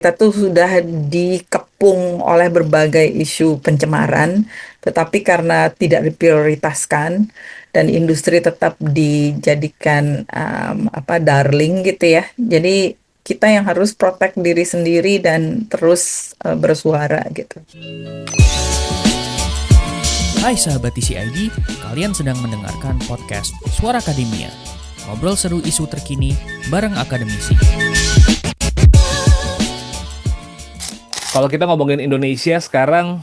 tuh sudah dikepung oleh berbagai isu pencemaran, tetapi karena tidak diprioritaskan dan industri tetap dijadikan apa darling gitu ya. Jadi kita yang harus protect diri sendiri dan terus bersuara gitu. Hai sahabat TCID, kalian sedang mendengarkan podcast Suara Akademia. Ngobrol seru isu terkini bareng akademisi. Kalau kita ngomongin Indonesia sekarang,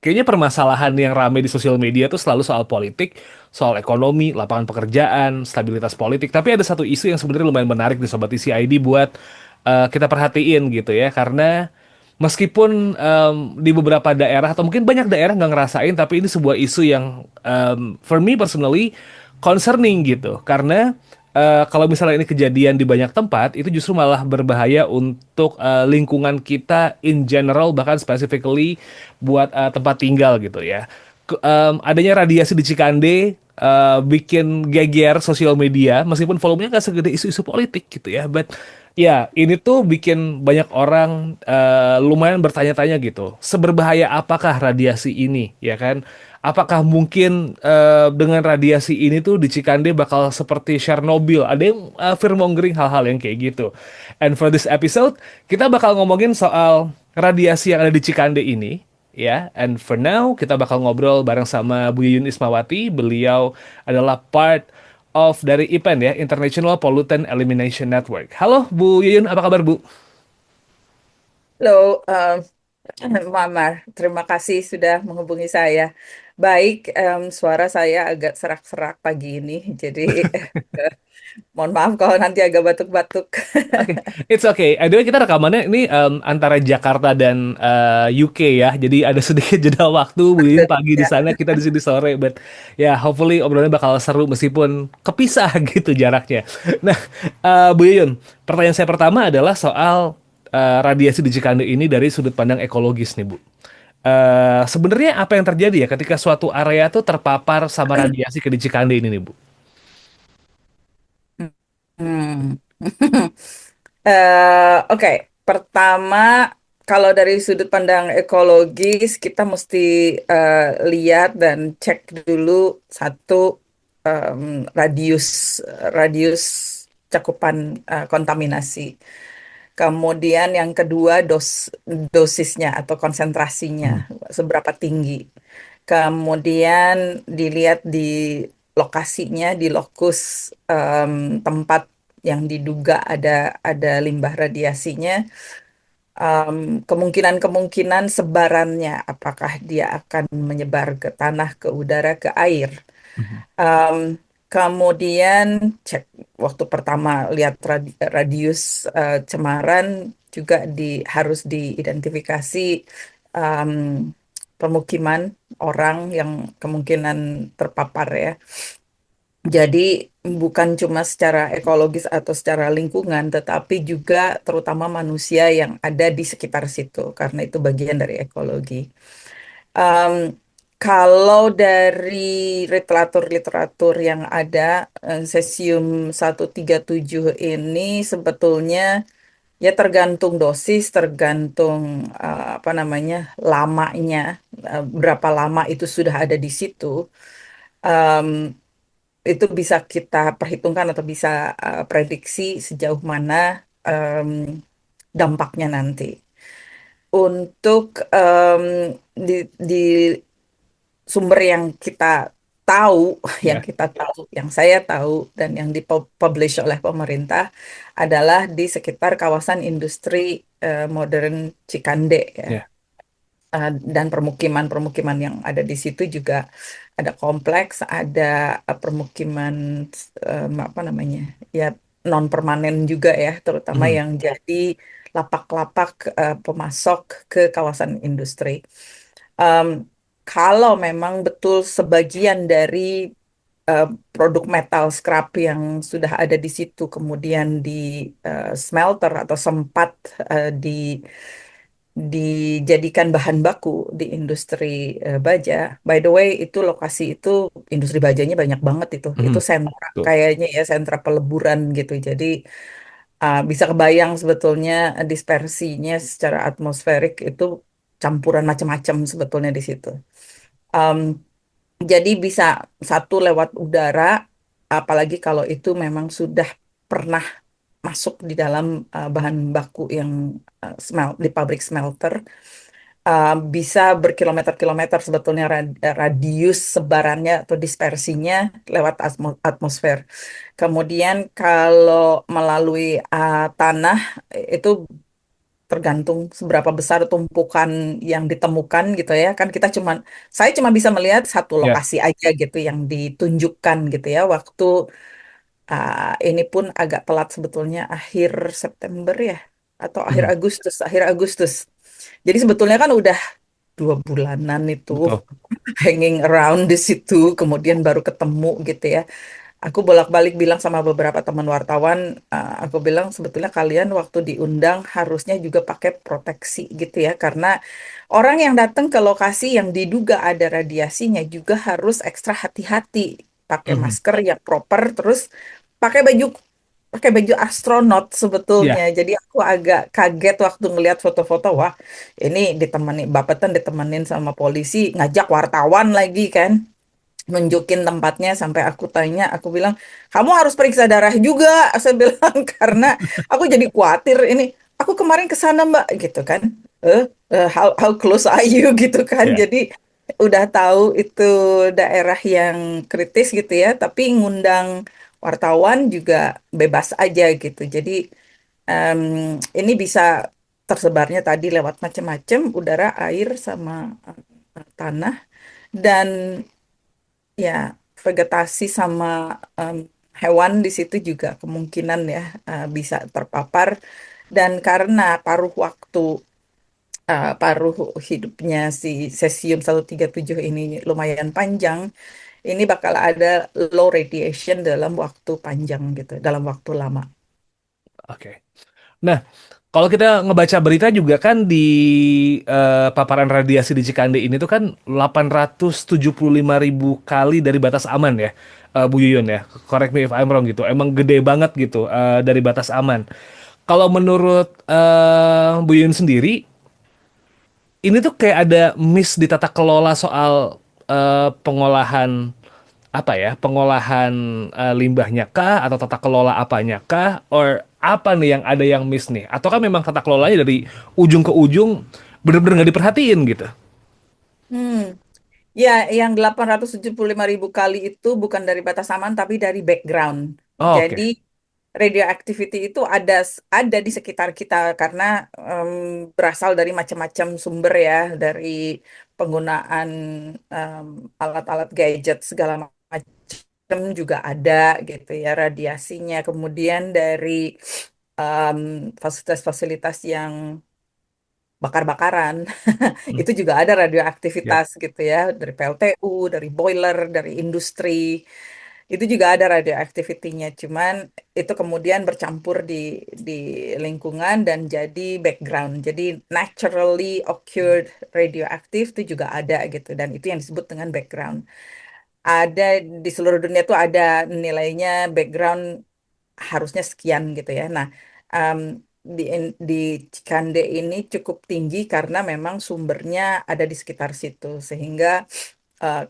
kayaknya permasalahan yang ramai di sosial media tuh selalu soal politik, soal ekonomi, lapangan pekerjaan, stabilitas politik. Tapi ada satu isu yang sebenarnya lumayan menarik di Sobat TCID buat kita perhatiin gitu ya. Karena meskipun di beberapa daerah, atau mungkin banyak daerah nggak ngerasain, tapi ini sebuah isu yang for me personally concerning gitu. Karena kalau misalnya ini kejadian di banyak tempat, itu justru malah berbahaya untuk lingkungan kita in general, bahkan specifically buat tempat tinggal gitu ya. Adanya radiasi di Cikande bikin geger sosial media, meskipun volumenya nggak segede isu-isu politik gitu ya. But ya, ini tuh bikin banyak orang lumayan bertanya-tanya gitu. Seberbahaya apakah radiasi ini, ya kan? Apakah mungkin dengan radiasi ini tuh di Cikande bakal seperti Chernobyl? Ada yang fear-mongering hal-hal yang kayak gitu. And for this episode, kita bakal ngomongin soal radiasi yang ada di Cikande ini, ya. And for now, kita bakal ngobrol bareng sama Bu Yuyun Ismawati. Beliau adalah part of dari IPEN ya, International Pollutant Elimination Network. Halo Bu Yuyun, apa kabar Bu? Halo, Muammar, terima kasih sudah menghubungi saya. Baik, suara saya agak serak-serak pagi ini, jadi mohon maaf kalau nanti agak batuk-batuk. Oke, it's okay. Anyway, kita rekamannya ini antara Jakarta dan UK ya. Jadi ada sedikit jeda waktu. Bu Yuyun pagi di Ya. sana, kita di sini sore. But ya, hopefully obrolannya bakal seru meskipun kepisah gitu jaraknya. Nah, Bu Yuyun, pertanyaan saya pertama adalah soal radiasi di Cikande ini dari sudut pandang ekologis nih, Bu. Sebenarnya apa yang terjadi ya ketika suatu area tuh terpapar sama radiasi ke di Cikande ini nih, Bu? Hmm. Oke, pertama kalau dari sudut pandang ekologis kita mesti lihat dan cek dulu satu em, radius radius cakupan kontaminasi. Kemudian yang kedua dosisnya atau konsentrasinya Hmm. seberapa tinggi. Kemudian dilihat di lokasinya, di lokus tempat yang diduga ada limbah radiasinya, kemungkinan-kemungkinan sebarannya, apakah dia akan menyebar ke tanah, ke udara, ke air. Mhm. Em, Kemudian cek waktu pertama lihat radius cemaran juga harus diidentifikasi em, pemukiman orang yang kemungkinan terpapar ya. Jadi bukan cuma secara ekologis atau secara lingkungan, tetapi juga terutama manusia yang ada di sekitar situ, karena itu bagian dari ekologi. Em, Kalau dari literatur-literatur yang ada, cesium 137 ini sebetulnya ya tergantung dosis, tergantung apa namanya lamanya, berapa lama itu sudah ada di situ. Em, itu bisa kita perhitungkan atau bisa prediksi sejauh mana em, dampaknya nanti. Untuk di sumber yang kita tahu, Ya. yang saya tahu dan yang dipublish oleh pemerintah adalah di sekitar kawasan industri modern Cikande ya. Ya. Dan permukiman-permukiman yang ada di situ juga ada kompleks, ada permukiman apa namanya ya non permanen juga ya, terutama Mhm. yang jadi lapak-lapak pemasok ke kawasan industri. Em, Kalau memang betul sebagian dari eh, produk metal scrap yang sudah ada di situ kemudian di smelter atau sempat di dijadikan bahan baku di industri baja. By the way, itu lokasi itu industri bajanya banyak banget itu. Itu Mhm. sentra Tuh. kayaknya ya sentra peleburan gitu. Jadi Bisa kebayang sebetulnya dispersinya secara atmosferik itu campuran macam-macam sebetulnya di situ. Um, jadi bisa satu lewat udara, apalagi kalau itu memang sudah pernah masuk di dalam bahan baku yang di pabrik smelter. Bisa berkilometer-kilometer sebetulnya radius sebarannya atau dispersinya lewat atmosfer. Kemudian kalau melalui tanah itu tergantung seberapa besar tumpukan yang ditemukan gitu ya. Kan saya cuma bisa melihat satu Ya. lokasi aja gitu yang ditunjukkan gitu ya. Waktu ini pun agak telat sebetulnya akhir September ya atau Hmm, Akhir Agustus. Jadi sebetulnya kan udah 2 bulanan itu betul. hanging around di situ, kemudian baru ketemu gitu ya. Aku bolak-balik bilang sama beberapa teman wartawan, aku bilang sebetulnya kalian waktu diundang harusnya juga pakai proteksi gitu ya, karena orang yang datang ke lokasi yang diduga ada radiasinya juga harus ekstra hati-hati, pakai Mhm. masker yang proper, terus pakai baju pakai baju astronot sebetulnya. Ya. Jadi aku agak kaget waktu ngelihat foto-foto, wah ini ditemenin Bapetan ditemenin sama polisi, ngajak wartawan lagi kan nunjukin tempatnya sampai aku bilang kamu harus periksa darah juga saya bilang karena aku jadi khawatir ini aku kemarin ke sana Mbak gitu kan how close are you gitu kan Ya. jadi udah tahu itu daerah yang kritis gitu ya tapi ngundang wartawan juga bebas aja gitu jadi em, ini bisa tersebarnya tadi lewat macam-macam udara air sama tanah dan ya, vegetasi sama em, hewan di situ juga kemungkinan ya bisa terpapar. Dan karena paruh hidupnya si cesium 137 ini lumayan panjang, ini bakal ada low radiation dalam waktu panjang gitu, dalam waktu lama. Oke. Nah, kalau kita ngebaca berita juga kan di paparan radiasi di Cikande ini tuh kan 875.000 kali dari batas aman ya, Bu Yuyun ya. Correct me if I'm wrong gitu. Emang gede banget gitu dari batas aman. Kalau menurut Bu Yuyun sendiri, ini tuh kayak ada miss di tata kelola soal pengolahan apa ya, pengolahan limbahnya kah atau tata kelola apanya kah, or apa nih yang ada yang miss nih? Atau kan memang tata kelolanya dari ujung ke ujung bener-bener nggak diperhatiin gitu? Hmm. Ya, yang 875.000 kali itu bukan dari batas aman, tapi dari background. Oh, Jadi oke. radioactivity itu ada di sekitar kita karena berasal dari macam-macam sumber ya, dari penggunaan em, alat-alat gadget segala macam juga ada gitu ya radiasinya. Kemudian dari em, fasilitas-fasilitas yang bakar-bakaran Hmm, itu juga ada ya. radioaktivitas gitu ya dari PLTU, dari boiler, dari industri itu juga ada radioaktivitinya. Cuman itu kemudian bercampur di lingkungan dan jadi background. Jadi naturally occurred radioactive itu juga ada gitu dan itu yang disebut dengan background. Ada di seluruh dunia tuh ada nilainya background harusnya sekian gitu ya. Nah, em, di Cikande ini cukup tinggi karena memang sumbernya ada di sekitar situ, sehingga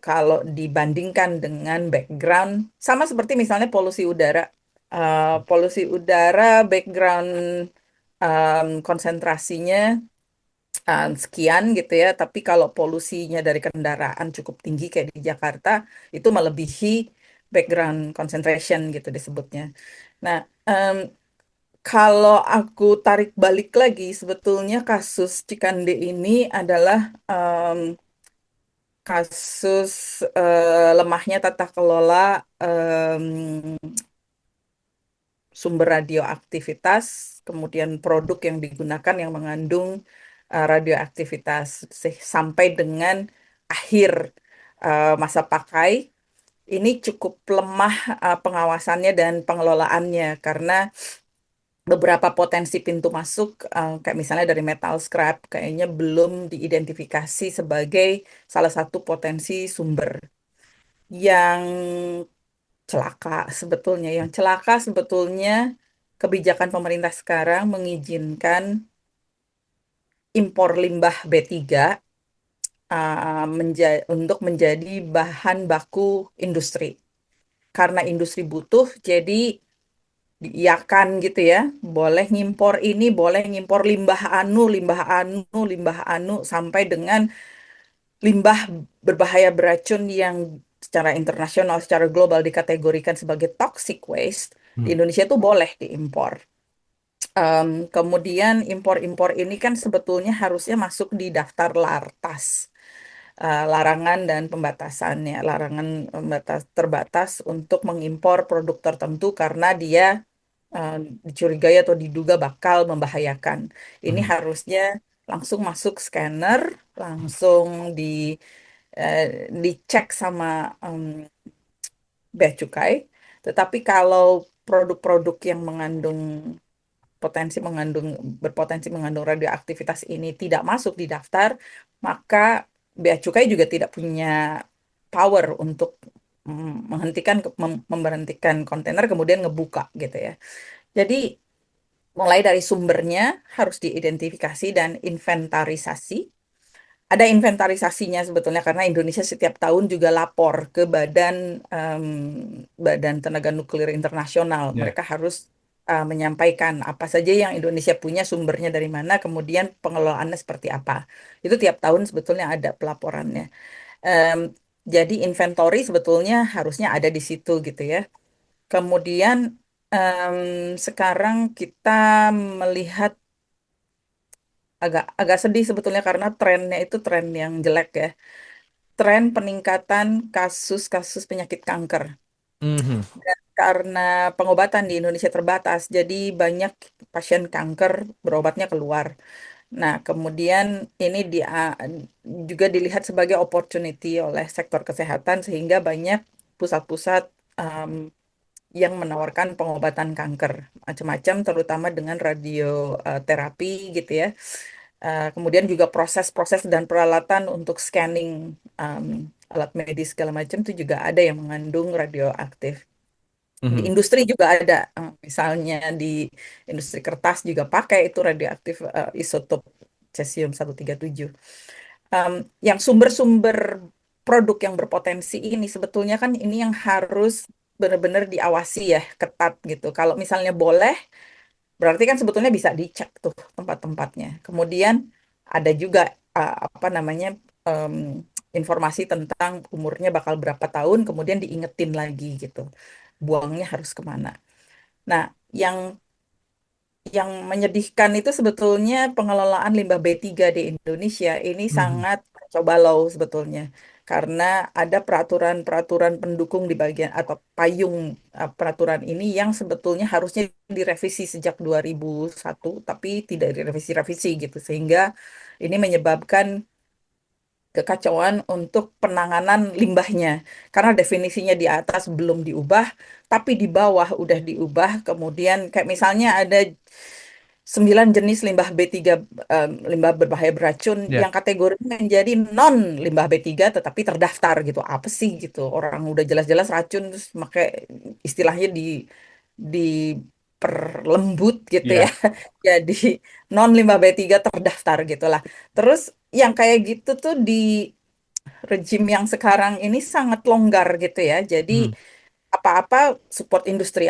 kalau dibandingkan dengan background, sama seperti misalnya polusi udara. Polusi udara background konsentrasinya sekian gitu ya, tapi kalau polusinya dari kendaraan cukup tinggi kayak di Jakarta, itu melebihi background concentration gitu disebutnya. Nah, kalau aku tarik balik lagi, sebetulnya kasus Cikande ini adalah em, kasus lemahnya tata kelola em, sumber radioaktivitas, kemudian produk yang digunakan yang mengandung radioaktivitas sampai dengan akhir masa pakai. Ini cukup lemah pengawasannya dan pengelolaannya karena beberapa potensi pintu masuk, kayak misalnya dari metal scrap, kayaknya belum diidentifikasi sebagai salah satu potensi sumber. Yang celaka sebetulnya, yang celaka sebetulnya kebijakan pemerintah sekarang mengizinkan impor limbah B3 untuk menjadi bahan baku industri. Karena industri butuh, jadi diiakan gitu ya. Boleh ngimpor ini, boleh ngimpor limbah anu, limbah anu, sampai dengan limbah berbahaya beracun yang secara internasional, secara global dikategorikan sebagai toxic waste. Di Hmm. Indonesia itu boleh diimpor. Kemudian impor-impor ini kan sebetulnya harusnya masuk di daftar LARTAS, larangan dan pembatasannya, larangan terbatas untuk mengimpor produk tertentu karena dia uh, dicurigai atau diduga bakal membahayakan. Ini Hmm. harusnya langsung masuk scanner, langsung eh, dicek sama bea cukai. Tetapi kalau produk-produk yang berpotensi mengandung radioaktivitas ini tidak masuk di daftar, maka bea cukai juga tidak punya power untuk memberhentikan kontainer kemudian ngebuka gitu ya. Jadi mulai dari sumbernya harus diidentifikasi dan inventarisasi. Ada inventarisasinya sebetulnya karena Indonesia setiap tahun juga lapor ke Badan Tenaga Nuklir Internasional. Ya. Mereka harus menyampaikan apa saja yang Indonesia punya, sumbernya dari mana, kemudian pengelolaannya seperti apa. Itu tiap tahun sebetulnya ada pelaporannya. Em, jadi inventory sebetulnya harusnya ada di situ gitu ya. Kemudian em, sekarang kita melihat agak agak sedih sebetulnya karena trennya itu tren yang jelek ya. Tren peningkatan kasus-kasus penyakit kanker. Mhm. Karena pengobatan di Indonesia terbatas, jadi banyak pasien kanker berobatnya keluar. Nah, kemudian ini juga dilihat sebagai opportunity oleh sektor kesehatan sehingga banyak pusat-pusat em, yang menawarkan pengobatan kanker macam-macam, terutama dengan radioterapi gitu ya. Kemudian juga proses-proses dan peralatan untuk scanning alat medis segala macam itu juga ada yang mengandung radioaktif. Di Mhm. industri juga ada, misalnya di industri kertas juga pakai itu radioaktif, isotop cesium 137. Em, yang sumber-sumber produk yang berpotensi ini sebetulnya kan ini yang harus benar-benar diawasi ya ketat gitu. Kalau misalnya boleh, berarti kan sebetulnya bisa dicek tuh tempat-tempatnya. Kemudian ada juga apa namanya em, informasi tentang umurnya bakal berapa tahun, kemudian diingetin lagi gitu. Buangnya harus kemana. Nah, yang yang menyedihkan itu sebetulnya pengelolaan limbah B3 di Indonesia ini Mhm. sangat coba low sebetulnya. Karena ada peraturan-peraturan pendukung di bagian atau payung peraturan ini yang sebetulnya harusnya direvisi sejak 2001 tapi tidak direvisi-revisi gitu. Sehingga ini menyebabkan kekacauan untuk penanganan limbahnya. Karena definisinya di atas belum diubah, tapi di bawah udah diubah. Kemudian kayak misalnya ada 9 jenis limbah B3, limbah berbahaya beracun Ya. yang kategorinya menjadi non limbah B3 tetapi terdaftar gitu. Apa sih gitu? Orang udah jelas-jelas racun terus pakai istilahnya diperlembut gitu ya. Ya. Jadi non limbah B3 terdaftar gitulah. Terus yang kayak gitu tuh di rejim yang sekarang ini sangat longgar gitu ya. Jadi Mhm. apa-apa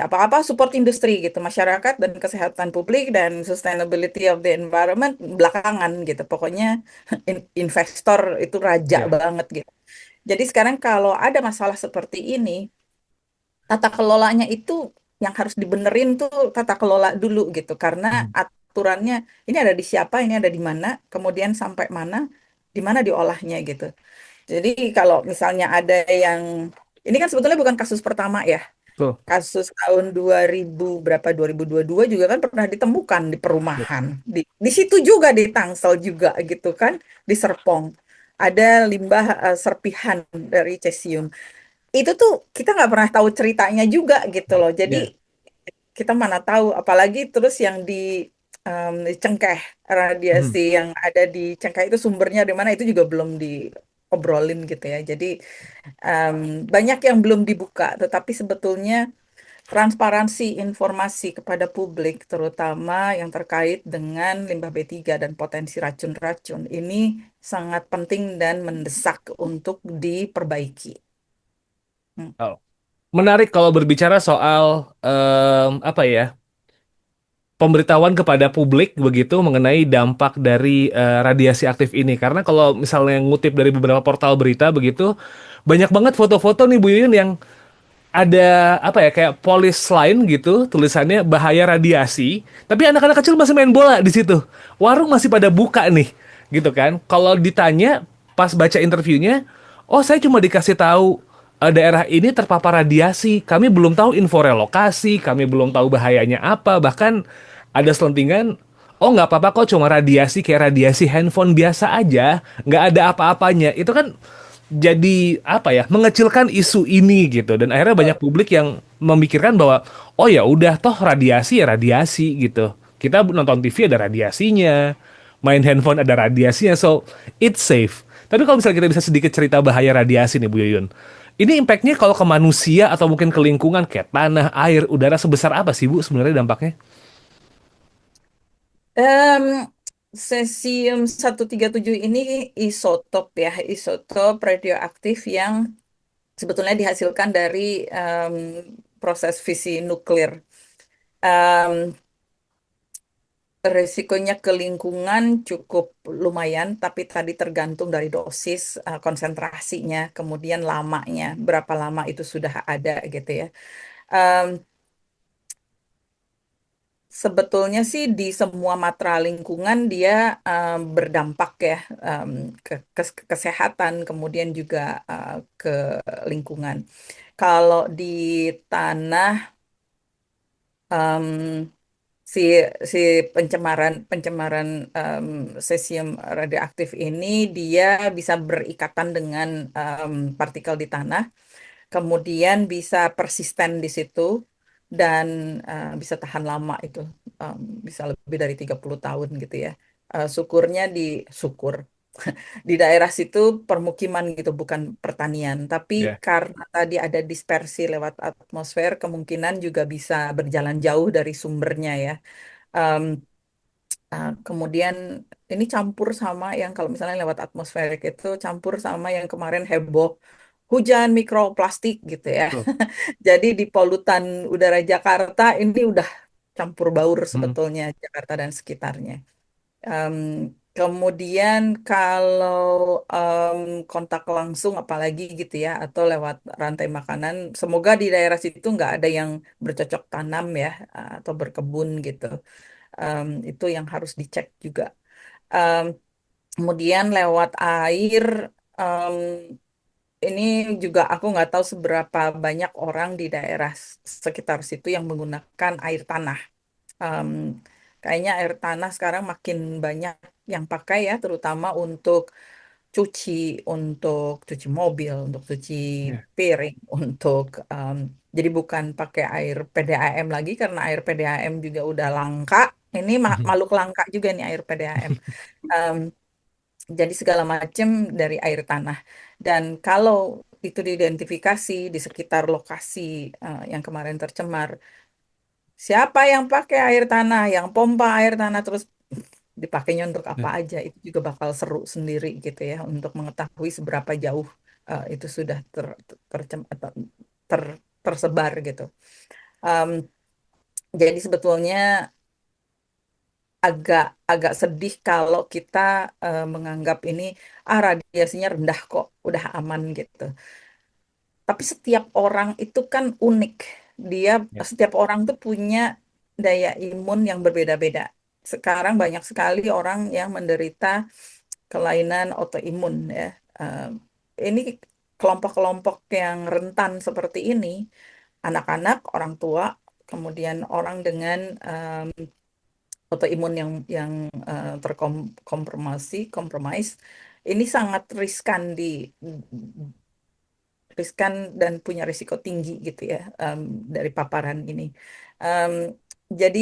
apa-apa support industri gitu, masyarakat dan kesehatan publik dan sustainability of the environment belakangan gitu. Pokoknya investor itu raja Ya. banget gitu. Jadi sekarang kalau ada masalah seperti ini, tata kelolanya itu yang harus dibenerin tuh tata kelola dulu gitu, karena Mhm. aturannya ini ada di siapa, ini ada di mana, kemudian sampai mana, di mana diolahnya gitu. Jadi kalau misalnya ada yang ini kan sebetulnya bukan kasus pertama ya. Betul. Kasus tahun 2000 berapa 2022 juga kan pernah ditemukan di Ya. perumahan. Di situ juga di Tangsel juga gitu kan, di Serpong. Ada limbah serpihan dari cesium. Itu tuh kita nggak pernah tahu ceritanya juga gitu loh. Jadi Ya. kita mana tahu, apalagi terus yang di Cengkeh, Mhm. radiasi yang ada di Cengkeh itu sumbernya di mana itu juga belum diobrolin gitu ya. Jadi em, banyak yang belum dibuka, tetapi sebetulnya transparansi informasi kepada publik, terutama yang terkait dengan limbah B3 dan potensi racun-racun, ini sangat penting dan mendesak untuk diperbaiki. Hmm. Oh. Menarik kalau berbicara soal apa ya, pemberitahuan kepada publik begitu mengenai dampak dari radiasi aktif ini. Karena kalau misalnya ngutip dari beberapa portal berita begitu, banyak banget foto-foto nih Bu Yuyun yang ada apa ya kayak polis lain gitu tulisannya bahaya radiasi, tapi anak-anak kecil masih main bola di situ. Warung masih pada buka nih, gitu kan. Kalau ditanya pas baca interviewnya, oh saya cuma dikasih tahu daerah ini terpapar radiasi. Kami belum tahu info relokasi, kami belum tahu bahayanya apa. Bahkan ada selentingan, oh nggak apa-apa kok cuma radiasi kayak radiasi handphone biasa aja, nggak ada apa-apanya. Itu kan jadi apa ya mengecilkan isu ini gitu dan akhirnya banyak publik yang memikirkan bahwa oh ya udah toh radiasi ya radiasi gitu, kita nonton TV ada radiasinya, main handphone ada radiasinya, so it's safe. Tapi kalau misalnya kita bisa sedikit cerita bahaya radiasi nih Bu Yuyun, ini impactnya kalau ke manusia atau mungkin ke lingkungan kayak tanah, air, udara sebesar apa sih Bu sebenarnya dampaknya? Em, Cesium 137 ini isotop ya, isotop radioaktif yang sebetulnya dihasilkan dari em, proses fisi nuklir. Em, Risikonya ke lingkungan cukup lumayan, tapi tadi tergantung dari dosis, konsentrasinya, kemudian lamanya, berapa lama itu sudah ada gitu ya. Em, Sebetulnya sih di semua matra lingkungan dia berdampak ya, em, kesehatan, kemudian juga ke lingkungan. Kalau di tanah, em, si si pencemaran pencemaran em, cesium radioaktif ini dia bisa berikatan dengan partikel di tanah, kemudian bisa persisten di situ dan bisa tahan lama itu. Em, Bisa lebih dari 30 tahun gitu ya. Syukurnya di syukur di daerah situ permukiman gitu, bukan pertanian. Tapi Ya. karena tadi ada dispersi lewat atmosfer, kemungkinan juga bisa berjalan jauh dari sumbernya ya. Em, Kemudian ini campur sama yang kalau misalnya lewat atmosferik itu campur sama yang kemarin heboh hujan mikroplastik gitu ya. Betul. Jadi di polutan udara Jakarta ini udah campur baur Mm. sebetulnya Jakarta dan sekitarnya. Em, Kemudian kalau em, kontak langsung apalagi gitu ya atau lewat rantai makanan, semoga di daerah situ nggak ada yang bercocok tanam ya atau berkebun gitu. Itu yang harus dicek juga. Em, Kemudian lewat air, em, ini juga aku nggak tahu seberapa banyak orang di daerah sekitar situ yang menggunakan air tanah. Em, Kayaknya air tanah sekarang makin banyak yang pakai ya, terutama cuci, untuk cuci mobil, untuk cuci Ya. piring, untuk jadi bukan pakai air PDAM lagi karena air PDAM juga udah langka. Ini makhluk langka juga nih air PDAM. Em, jadi segala macam dari air tanah. Dan kalau itu diidentifikasi di sekitar lokasi yang kemarin tercemar, siapa yang pakai air tanah, yang pompa air tanah terus dipakainya untuk apa Ya. aja, itu juga bakal seru sendiri gitu ya untuk mengetahui seberapa jauh itu sudah atau tersebar gitu. Em, jadi sebetulnya agak agak sedih kalau kita menganggap ini radiasinya rendah kok, udah aman gitu. Tapi setiap orang itu kan unik. Dia Ya. setiap orang tuh punya daya imun yang berbeda-beda. Sekarang banyak sekali orang yang menderita kelainan autoimun ya. Eh, ini kelompok-kelompok yang rentan seperti ini, anak-anak, orang tua, kemudian orang dengan autoimun yang kompromis, ini sangat riskan dan punya risiko tinggi gitu ya, dari paparan ini. Em, jadi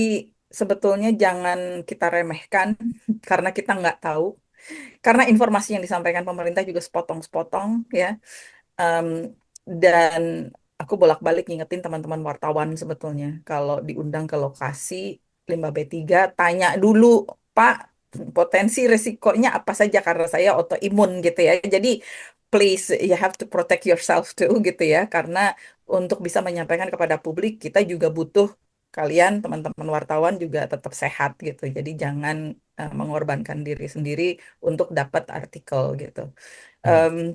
sebetulnya jangan kita remehkan karena kita nggak tahu, karena informasi yang disampaikan pemerintah juga sepotong-sepotong ya. Em, dan aku bolak-balik ngingetin teman-teman wartawan sebetulnya kalau diundang ke lokasi limbah B3 tanya dulu, Pak, potensi risikonya apa saja karena saya autoimun gitu ya. Jadi please you have to protect yourself too gitu ya karena untuk bisa menyampaikan kepada publik kita juga butuh kalian teman-teman wartawan juga tetap sehat gitu. Jadi jangan mengorbankan diri sendiri untuk dapat artikel gitu. Hmm.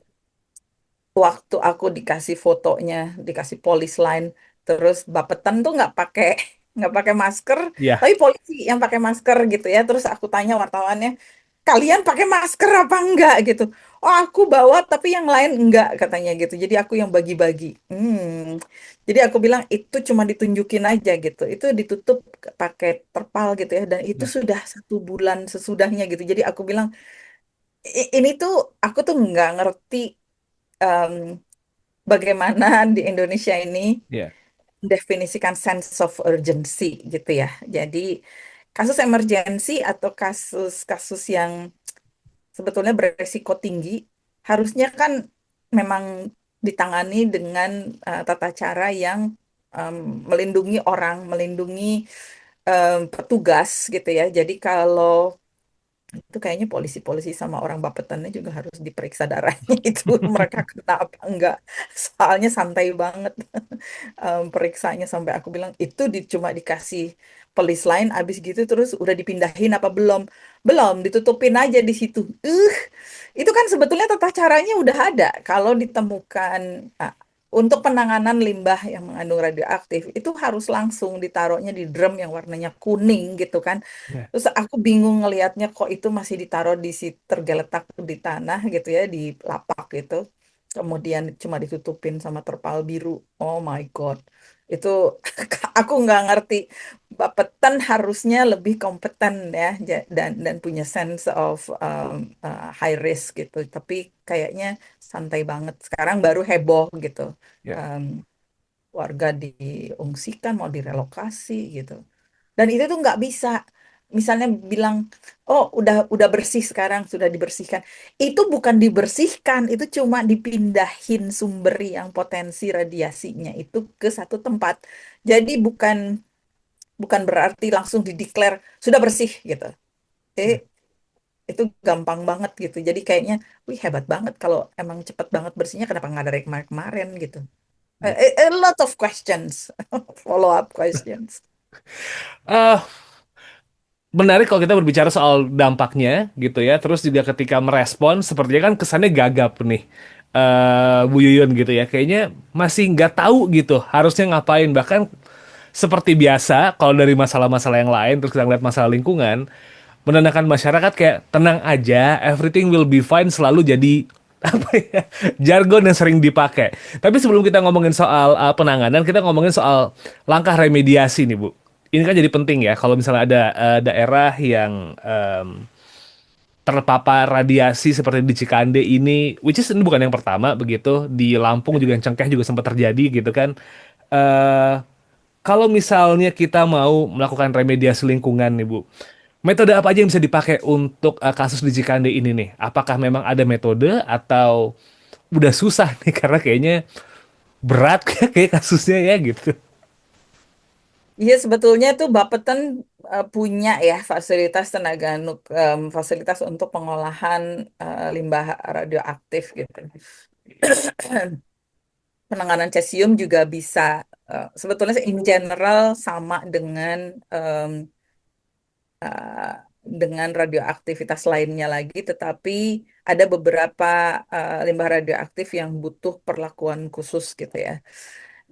Waktu aku dikasih fotonya, dikasih polis line, terus Bapetan tuh nggak pakai masker, Ya, tapi polisi yang pakai masker gitu ya. Terus aku tanya wartawannya, kalian pakai masker apa enggak gitu? Oh aku bawa, tapi yang lain enggak katanya gitu. Jadi aku yang bagi-bagi. Jadi aku bilang itu cuma ditunjukin aja gitu. Itu ditutup pakai terpal gitu ya. Dan itu ya, sudah 1 bulan sesudahnya gitu. Jadi aku bilang ini tuh aku tuh nggak ngerti em, bagaimana di Indonesia ini ya, definisikan sense of urgency gitu ya. Jadi kasus emergency atau kasus-kasus yang sebetulnya beresiko tinggi harusnya kan memang ditangani dengan tata cara yang em, melindungi orang, melindungi petugas gitu ya. Jadi kalau itu kayaknya polisi-polisi sama orang Bapetannya juga harus diperiksa darahnya itu mereka kena apa enggak. Soalnya santai banget periksanya sampai aku bilang itu cuma dikasih pelis lain abis gitu terus udah dipindahin apa belum? Belum, ditutupin aja di situ. Itu kan sebetulnya tata caranya udah ada. Kalau ditemukan ah, untuk penanganan limbah yang mengandung radioaktif itu harus langsung ditaruhnya di drum yang warnanya kuning gitu kan. ya, Terus aku bingung ngelihatnya kok itu masih ditaruh di si tergeletak di tanah gitu ya di lapak gitu. Kemudian cuma ditutupin sama terpal biru. Oh my God. Itu aku nggak ngerti. Bapetan harusnya lebih kompeten ya dan punya sense of high risk gitu. Tapi kayaknya santai banget. Sekarang baru heboh gitu. ya. Um, Warga diungsikan mau direlokasi gitu. Dan itu tuh nggak bisa. Misalnya bilang, oh udah bersih sekarang, sudah dibersihkan. Itu bukan dibersihkan, itu cuma dipindahin sumber yang potensi radiasinya itu ke satu tempat. Jadi bukan bukan berarti langsung dideklar sudah bersih gitu. Eh, Ya. itu gampang banget gitu. Jadi kayaknya, wih hebat banget kalau emang cepet banget bersihnya, kenapa nggak dari kemarin-kemarin gitu. Ya. A lot of questions, follow up questions. Eh, Menarik kalau kita berbicara soal dampaknya gitu ya. Terus juga ketika merespon, sepertinya kan kesannya gagap nih. Bu Yuyun gitu ya. Kayaknya masih nggak tahu gitu harusnya ngapain. Bahkan seperti biasa, kalau dari masalah-masalah yang lain, terus kita ngeliat masalah lingkungan, menenangkan masyarakat kayak tenang aja, everything will be fine selalu jadi apa ya jargon yang sering dipakai. Tapi sebelum kita ngomongin soal penanganan, kita ngomongin soal langkah remediasi nih Bu. Ini kan jadi penting ya kalau misalnya ada daerah yang terpapar radiasi seperti di Cikande ini, which is ini bukan yang pertama begitu, di Lampung juga yang Cengkeh juga sempat terjadi gitu kan. eh Kalau misalnya kita mau melakukan remediasi lingkungan nih Bu, metode apa aja yang bisa dipakai untuk kasus di Cikande ini nih? Apakah memang ada metode atau udah susah nih karena kayaknya berat kayak kasusnya ya gitu. Iya sebetulnya tuh Bapeten punya ya fasilitas fasilitas untuk pengolahan limbah radioaktif gitu. Penanganan cesium juga bisa sebetulnya sih in general sama em, uh, dengan radioaktivitas lainnya lagi, tetapi ada beberapa limbah radioaktif yang butuh perlakuan khusus gitu ya.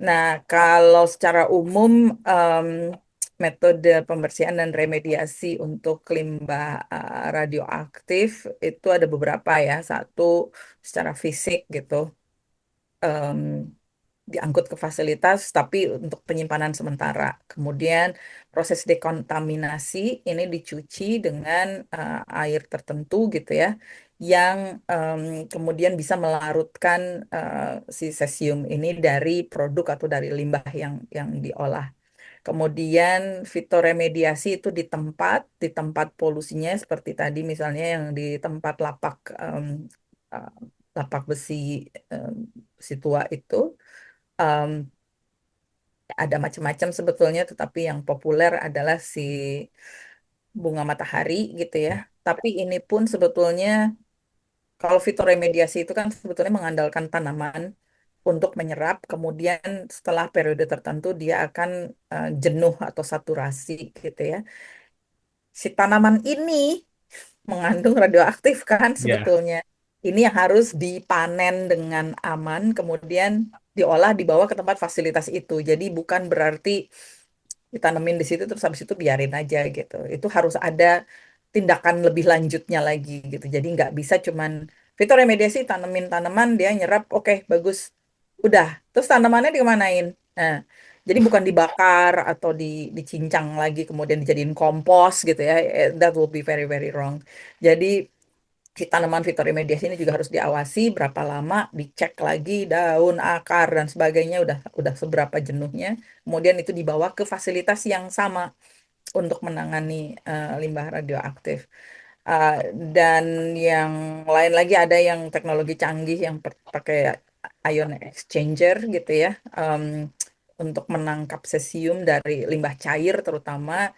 Nah, kalau secara umum em, metode pembersihan dan remediasi untuk limbah radioaktif itu ada beberapa ya. Satu secara fisik gitu. em, Diangkut ke fasilitas, tapi untuk penyimpanan sementara. Kemudian proses dekontaminasi ini dicuci dengan air tertentu gitu ya, yang kemudian bisa melarutkan si cesium ini dari produk atau dari limbah yang diolah. Kemudian fitoremediasi itu di tempat polusinya seperti tadi misalnya yang di tempat uh, lapak besi em, si tua itu. Em, ada macam-macam sebetulnya, tetapi yang populer adalah si bunga matahari gitu ya. Ya. Tapi ini pun sebetulnya kalau fitoremediasi itu kan sebetulnya mengandalkan tanaman untuk menyerap, kemudian setelah periode tertentu dia akan jenuh atau saturasi gitu ya. Si tanaman ini mengandung radioaktif kan Ya. sebetulnya. Ini yang harus dipanen dengan aman, kemudian diolah dibawa ke tempat fasilitas itu. Jadi bukan berarti ditanemin di situ terus habis itu biarin aja gitu. Itu harus ada tindakan lebih lanjutnya lagi gitu. Jadi nggak bisa cuman fitoremediasi tanemin tanaman dia nyerap oke bagus udah terus tanamannya dikemanain. Nah, jadi bukan dibakar atau dicincang lagi kemudian dijadiin kompos gitu ya. That will be very very wrong. Jadi si tanaman fitoremediasi ini juga harus diawasi berapa lama, dicek lagi daun, akar dan sebagainya udah seberapa jenuhnya. Kemudian itu dibawa ke fasilitas yang sama untuk menangani limbah radioaktif. Uh, dan yang lain lagi ada yang teknologi canggih yang pakai ion exchanger gitu ya, untuk menangkap cesium dari limbah cair terutama.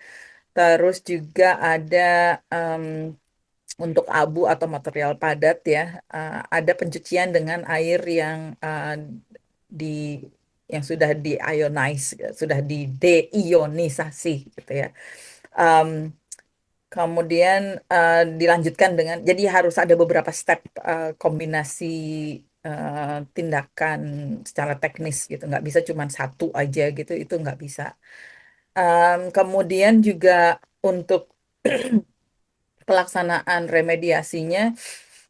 Terus juga ada untuk abu atau material padat ya, ada pencucian dengan air yang di yang sudah di-ionize, sudah di deionisasi gitu ya. Em, Kemudian dilanjutkan dengan, jadi harus ada beberapa step kombinasi tindakan secara teknis gitu, nggak bisa cuma satu aja gitu, itu nggak bisa. Kemudian juga untuk pelaksanaan remediasinya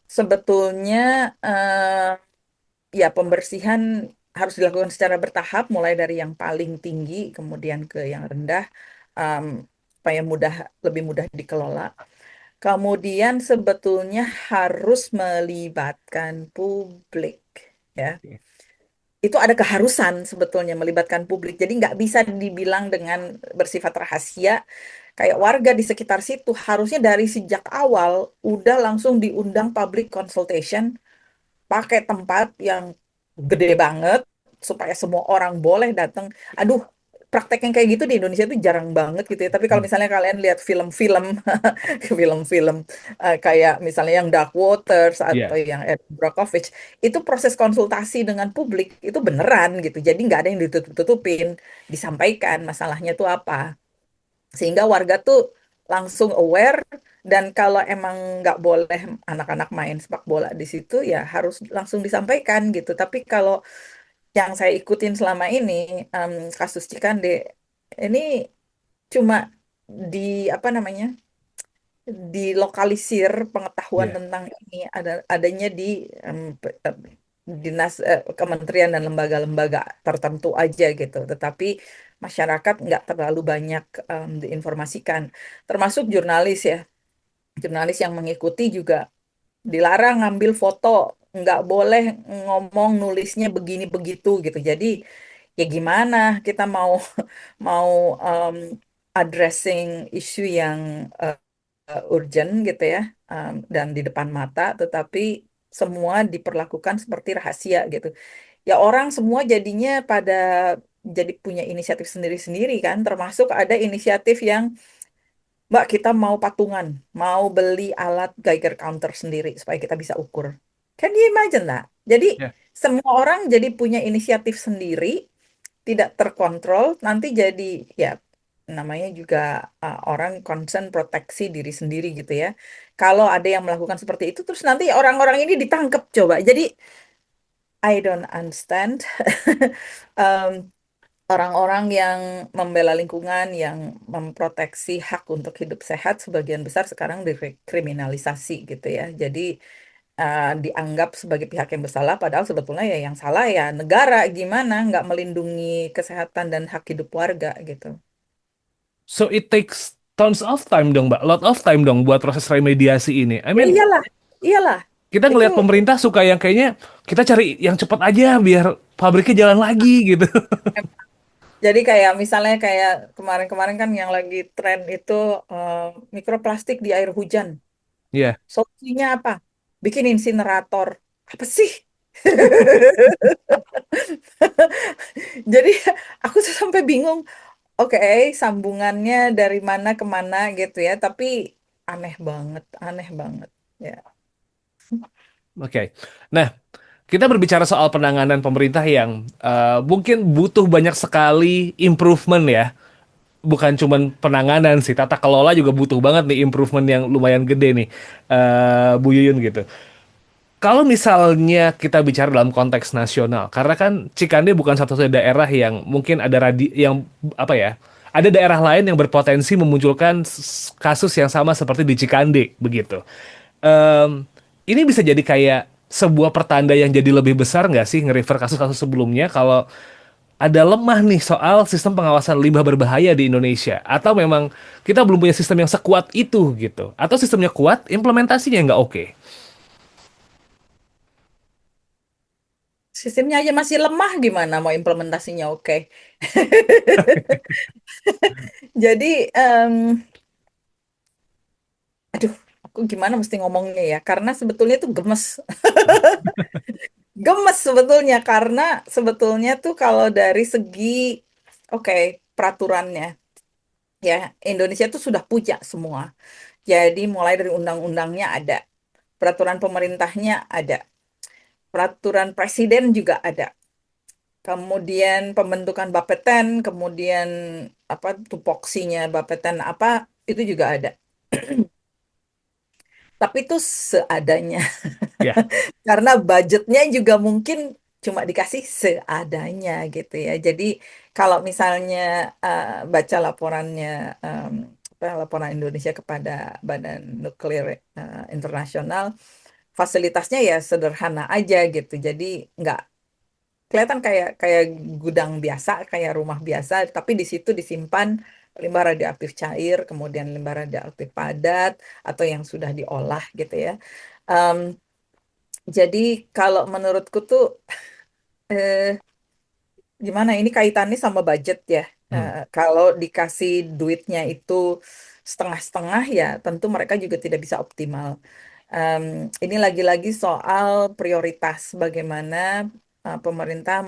sebetulnya ya pembersihan harus dilakukan secara bertahap, mulai dari yang paling tinggi kemudian ke yang rendah, em, supaya lebih mudah dikelola. Kemudian sebetulnya harus melibatkan publik, ya. Itu ada keharusan sebetulnya melibatkan publik. Jadi nggak bisa dibilang dengan bersifat rahasia. Kayak warga di sekitar situ harusnya dari sejak awal udah langsung diundang public consultation, pakai tempat yang gede banget supaya semua orang boleh datang. Aduh, praktek yang kayak gitu di Indonesia itu jarang banget gitu ya. Tapi kalau Hmm. misalnya kalian lihat film-film, film-film kayak misalnya yang Dark Waters atau Ya. yang Erin Brockovich, itu proses konsultasi dengan publik itu beneran gitu. Jadi nggak ada yang ditutup-tutupin, disampaikan masalahnya tuh apa. Sehingga warga tuh langsung aware, dan kalau emang nggak boleh anak-anak main sepak bola di situ ya harus langsung disampaikan gitu. Tapi kalau yang saya ikutin selama ini, kasus Cikande ini cuma di apa namanya, dilokalisir pengetahuan Ya. tentang ini adanya di dinas, kementerian dan lembaga-lembaga tertentu aja gitu. Tetapi masyarakat nggak terlalu banyak diinformasikan, termasuk jurnalis ya. Jurnalis yang mengikuti juga dilarang ngambil foto, nggak boleh ngomong nulisnya begini begitu gitu. Jadi ya gimana kita mau mau um, addressing isu yang urgent gitu ya, dan di depan mata, tetapi semua diperlakukan seperti rahasia gitu. Ya orang semua jadinya pada jadi punya inisiatif sendiri-sendiri kan, termasuk ada inisiatif yang Mbak, kita mau patungan, mau beli alat Geiger counter sendiri supaya kita bisa ukur. Can you imagine that? Jadi Ya. semua orang jadi punya inisiatif sendiri, tidak terkontrol, nanti jadi ya namanya juga orang concern proteksi diri sendiri gitu ya. Kalau ada yang melakukan seperti itu, terus nanti orang-orang ini ditangkap coba. Jadi I don't understand. Em, Orang-orang yang membela lingkungan, yang memproteksi hak untuk hidup sehat, sebagian besar sekarang dikriminalisasi gitu ya. Jadi dianggap sebagai pihak yang bersalah, padahal sebetulnya ya yang salah ya negara, gimana nggak melindungi kesehatan dan hak hidup warga gitu. So it takes tons of time dong, Mbak. Lot of time dong buat proses remediasi ini. I Ya mean, iyalah, iyalah. kita Itu ngelihat pemerintah suka yang kayaknya kita cari yang cepat aja biar pabriknya jalan lagi gitu. jadi kayak misalnya kayak kemarin-kemarin kan yang lagi tren itu eh, mikroplastik di air hujan. Iya. Solusinya apa? Bikin insinerator. Apa sih? Jadi aku tuh sampai bingung, oke, sambungannya dari mana ke mana gitu ya, tapi aneh banget. Ya. Oke. Nah, kita berbicara soal penanganan pemerintah yang mungkin butuh banyak sekali improvement ya. Bukan cuman penanganan sih, tata kelola juga butuh banget nih improvement yang lumayan gede nih, Bu Yuyun gitu. Kalau misalnya kita bicara dalam konteks nasional, karena kan Cikande bukan satu-satunya daerah yang mungkin ada yang apa ya, ada daerah lain yang berpotensi memunculkan kasus yang sama seperti di Cikande begitu. Em, ini bisa jadi kayak sebuah pertanda yang jadi lebih besar nggak sih nge-refer kasus-kasus sebelumnya kalau ada lemah nih soal sistem pengawasan limbah berbahaya di Indonesia, atau memang kita belum punya sistem yang sekuat itu gitu, atau sistemnya kuat, implementasinya nggak oke. Sistemnya aja masih lemah, gimana mau implementasinya oke. Jadi, aduh, aku gimana mesti ngomongnya ya? Karena sebetulnya tuh gemes. Gemes sebetulnya, karena sebetulnya tuh kalau dari segi, oke, peraturannya, ya, Indonesia tuh sudah punya semua. Jadi mulai dari undang-undangnya ada, peraturan pemerintahnya ada, peraturan presiden juga ada. Kemudian pembentukan Bapeten, kemudian apa tupoksinya Bapeten apa itu juga ada. Tapi itu seadanya. Ya. Karena budgetnya juga mungkin cuma dikasih seadanya gitu ya. Jadi kalau misalnya baca laporannya laporan Indonesia kepada Badan Nuklir Internasional, fasilitasnya ya sederhana aja gitu. Jadi nggak kelihatan kayak kayak gudang biasa, kayak rumah biasa, tapi di situ disimpan limbah radioaktif cair, kemudian limbah radioaktif padat atau yang sudah diolah gitu ya. Em, jadi kalau menurutku tuh eh, gimana ini kaitannya sama budget ya. Hmm. Kalau dikasih duitnya itu setengah-setengah ya tentu mereka juga tidak bisa optimal. Em, ini lagi-lagi soal prioritas bagaimana pemerintah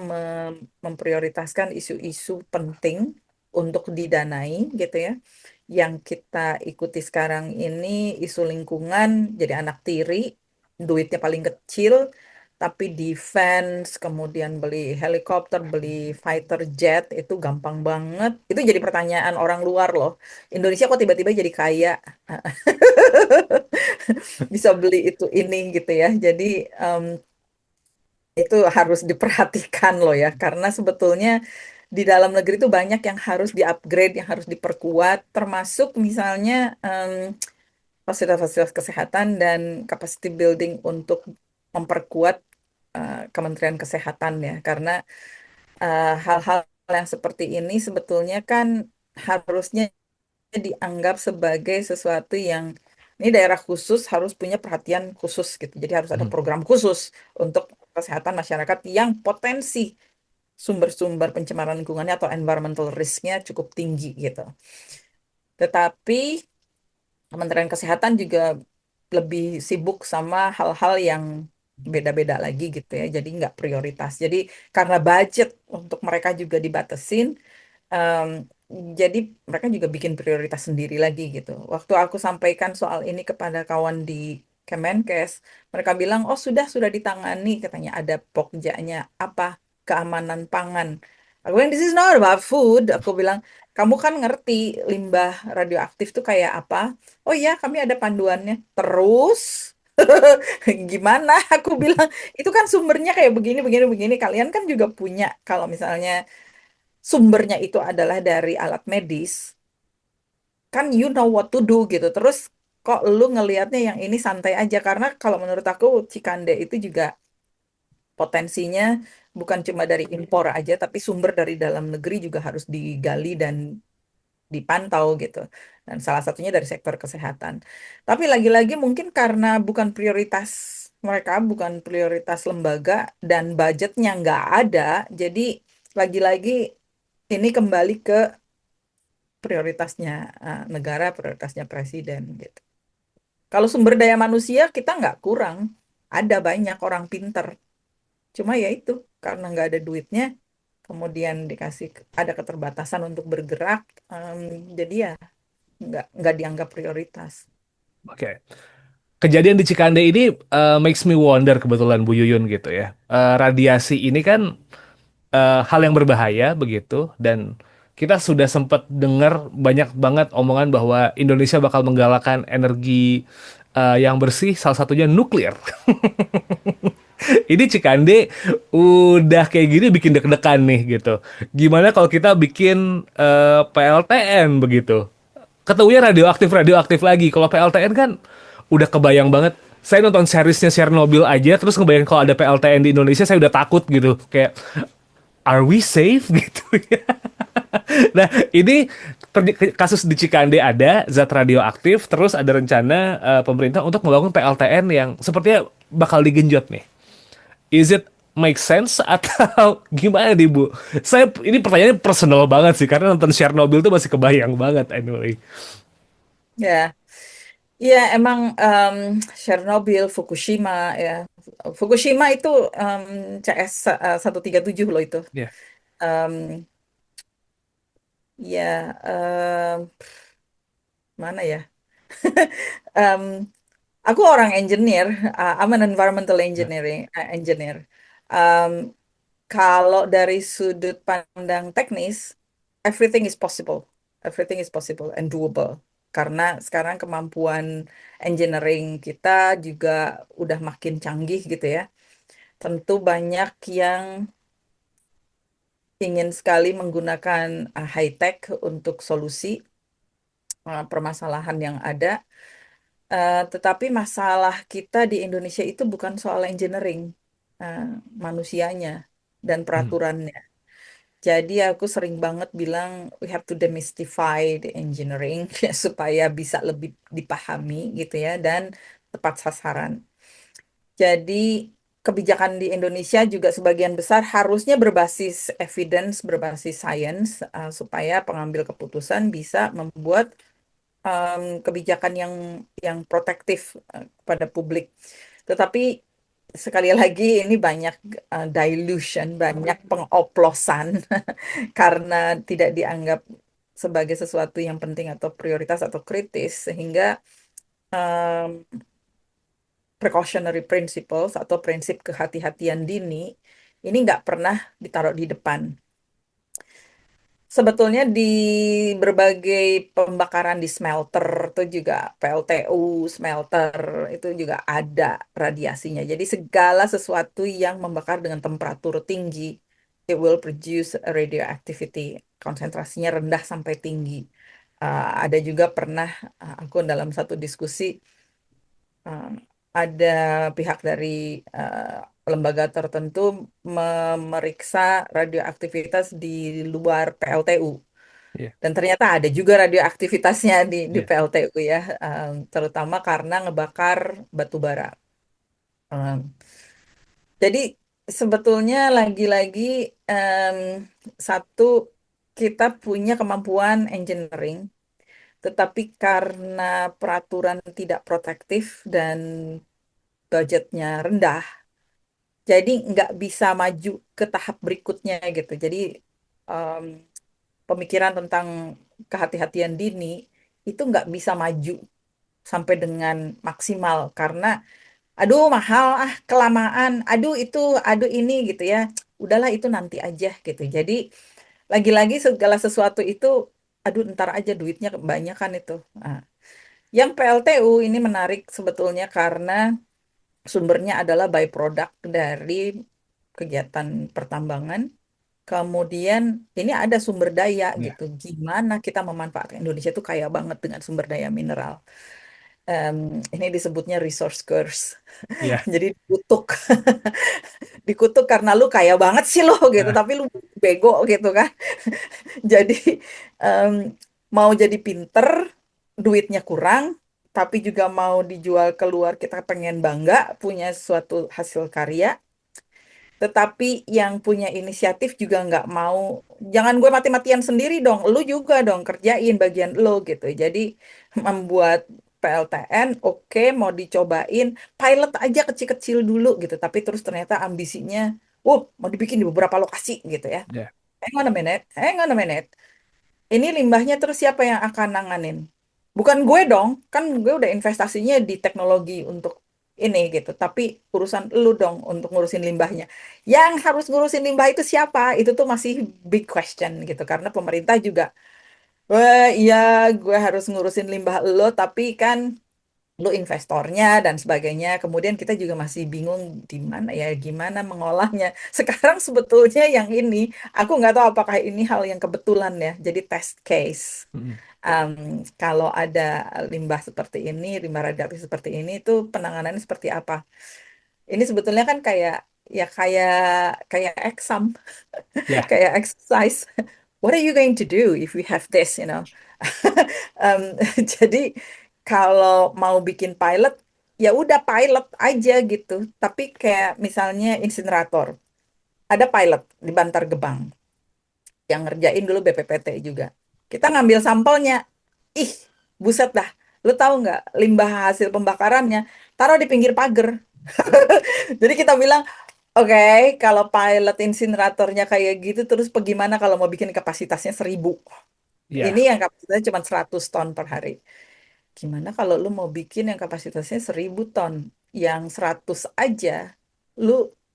memprioritaskan isu-isu penting untuk didanai gitu ya. Yang kita ikuti sekarang ini isu lingkungan jadi anak tiri, duitnya paling kecil, tapi defense, kemudian beli helikopter, beli fighter jet itu gampang banget. Itu jadi pertanyaan orang luar loh. Indonesia kok tiba-tiba jadi kaya bisa beli itu ini gitu ya. Jadi em, itu harus diperhatikan loh ya, karena sebetulnya di dalam negeri itu banyak yang harus di-upgrade, yang harus diperkuat, termasuk misalnya fasilitas-fasilitas kesehatan dan capacity building untuk memperkuat Kementerian Kesehatan ya, karena hal-hal yang seperti ini sebetulnya kan harusnya dianggap sebagai sesuatu yang ini daerah khusus harus punya perhatian khusus gitu. Jadi harus ada Hmm. program khusus untuk kesehatan masyarakat yang potensi sumber-sumber pencemaran lingkungannya atau environmental risk-nya cukup tinggi gitu. Tetapi Kementerian Kesehatan juga lebih sibuk sama hal-hal yang beda-beda lagi gitu ya. Jadi nggak prioritas. Jadi karena budget untuk mereka juga dibatasin, Em, jadi mereka juga bikin prioritas sendiri lagi gitu. Waktu aku sampaikan soal ini kepada kawan di Kemenkes, mereka bilang, oh sudah ditangani, katanya ada pokjanya apa keamanan pangan. Aku bilang, this is not about food. Aku bilang, kamu kan ngerti limbah radioaktif tuh kayak apa? Oh iya, kami ada panduannya. Terus gimana? Aku bilang, itu kan sumbernya kayak begini, begini, begini. Kalian kan juga punya, kalau misalnya sumbernya itu adalah dari alat medis, kan you know what to do gitu. Terus kok lu ngelihatnya yang ini santai aja, karena kalau menurut aku Cikande itu juga potensinya bukan cuma dari impor aja, tapi sumber dari dalam negeri juga harus digali dan dipantau gitu. Dan salah satunya dari sektor kesehatan. Tapi lagi-lagi mungkin karena bukan prioritas mereka, bukan prioritas lembaga dan budgetnya nggak ada, jadi lagi-lagi ini kembali ke prioritasnya negara, prioritasnya presiden gitu. Kalau sumber daya manusia kita nggak kurang, ada banyak orang pinter. Cuma ya itu, karena nggak ada duitnya, kemudian dikasih ada keterbatasan untuk bergerak, jadi ya nggak dianggap prioritas. Oke. Kejadian di Cikande ini makes me wonder kebetulan Bu Yuyun gitu ya. Radiasi ini kan hal yang berbahaya begitu dan kita sudah sempat dengar banyak banget omongan bahwa Indonesia bakal menggalakkan energi yang bersih, salah satunya nuklir. Ini Cikande udah kayak gini bikin deg-degan nih gitu. Gimana kalau kita bikin PLTN begitu? Ketemunya radioaktif lagi. Kalau PLTN kan udah kebayang banget. Saya nonton seriesnya Chernobyl aja, terus ngebayang kalau ada PLTN di Indonesia, saya udah takut gitu. Kayak, are we safe gitu ya? Nah, ini kasus di Cikande ada zat radioaktif, terus ada rencana pemerintah untuk membangun PLTN yang sepertinya bakal digenjot nih. Is it make sense atau gimana nih Bu? Saya ini pertanyaannya personal banget sih karena nonton Chernobyl tuh masih kebayang banget anyway. Ya, ya emang Chernobyl, Fukushima ya. Fukushima itu CS 137 loh itu. Ya, Em, ya, mana ya? Em, aku orang engineer, I'm an environmental ya, engineer. Em, Kalau dari sudut pandang teknis, everything is possible. Everything is possible and doable. Karena sekarang kemampuan engineering kita juga udah makin canggih gitu ya. Tentu banyak yang ingin sekali menggunakan high tech untuk solusi permasalahan yang ada. Tetapi masalah kita di Indonesia itu bukan soal engineering, eh, manusianya dan hmm, peraturannya. Jadi aku sering banget bilang we have to demystify the engineering supaya bisa lebih dipahami gitu ya dan tepat sasaran. Jadi kebijakan di Indonesia juga sebagian besar harusnya berbasis evidence, berbasis science supaya pengambil keputusan bisa membuat kebijakan yang protektif kepada publik. Tetapi sekali lagi ini banyak dilution, banyak pengoplosan karena tidak dianggap sebagai sesuatu yang penting atau prioritas atau kritis sehingga um, precautionary principles atau prinsip kehati-hatian dini ini nggak pernah ditaruh di depan. Sebetulnya di berbagai pembakaran di smelter itu juga PLTU, smelter itu juga ada radiasinya. Jadi segala sesuatu yang membakar dengan temperatur tinggi, it will produce radioactivity. Konsentrasinya rendah sampai tinggi. Ada juga pernah aku dalam satu diskusi uh, ada pihak dari lembaga tertentu memeriksa radioaktivitas di luar PLTU. ya, Dan ternyata ada juga radioaktivitasnya di ya, PLTU ya, terutama karena ngebakar batu bara. Um, jadi sebetulnya lagi-lagi em, satu kita punya kemampuan engineering, tetapi karena peraturan tidak protektif dan budgetnya rendah, jadi nggak bisa maju ke tahap berikutnya gitu. Jadi em, pemikiran tentang kehati-hatian dini itu nggak bisa maju sampai dengan maksimal karena aduh mahal kelamaan aduh itu aduh ini gitu ya, udahlah itu nanti aja gitu. Jadi lagi-lagi segala sesuatu itu aduh ntar aja duitnya kebanyakan itu. Nah, yang PLTU ini menarik sebetulnya karena sumbernya adalah byproduct dari kegiatan pertambangan. Kemudian ini ada sumber daya ya, gitu. Gimana kita memanfaatkan Indonesia itu kaya banget dengan sumber daya mineral. Ini disebutnya resource curse. ya. Jadi dikutuk, dikutuk karena lu kaya banget sih lo gitu, Nah, tapi lu bego gitu kan. Jadi em, mau jadi pinter, duitnya kurang, tapi juga mau dijual keluar kita pengen bangga punya suatu hasil karya. Tetapi yang punya inisiatif juga nggak mau, jangan gue mati-matian sendiri dong, lu juga dong kerjain bagian lo gitu. Jadi membuat PLTN, oke, mau dicobain, pilot aja kecil-kecil dulu gitu. Tapi terus ternyata ambisinya, mau dibikin di beberapa lokasi gitu ya. Ya. Hang on a minute. Ini limbahnya terus siapa yang akan nanganin? Bukan gue dong, kan gue udah investasinya di teknologi untuk ini gitu. Tapi urusan lu dong untuk ngurusin limbahnya. Yang harus ngurusin limbah itu siapa? Itu tuh masih big question gitu. Karena pemerintah juga, wah iya gue harus ngurusin limbah lo, tapi kan lu investornya dan sebagainya. Kemudian kita juga masih bingung di mana ya, gimana mengolahnya. Sekarang sebetulnya yang ini, aku nggak tahu apakah ini hal yang kebetulan ya. Jadi test case. Mm-mm. Em, Kalau ada limbah seperti ini, limbah radioaktif seperti ini, itu penanganannya seperti apa? Ini sebetulnya kan kayak kayak exam, Ya. kayak exercise. What are you going to do if we have this, you know? Em, jadi kalau mau bikin pilot, ya udah pilot aja gitu. Tapi kayak misalnya insinerator, ada pilot di Bantar Gebang yang ngerjain dulu BPPT juga. Kita ngambil sampelnya, ih, buset dah. Lu tahu nggak limbah hasil pembakarannya taruh di pinggir pagar. Jadi kita bilang, oke, kalau pilot insineratornya kayak gitu, terus bagaimana kalau mau bikin kapasitasnya 1.000? Ini Ya. yang kapasitasnya cuma 100 ton per hari. Gimana kalau lu mau bikin yang kapasitasnya 1.000 ton? Yang 100 aja, lu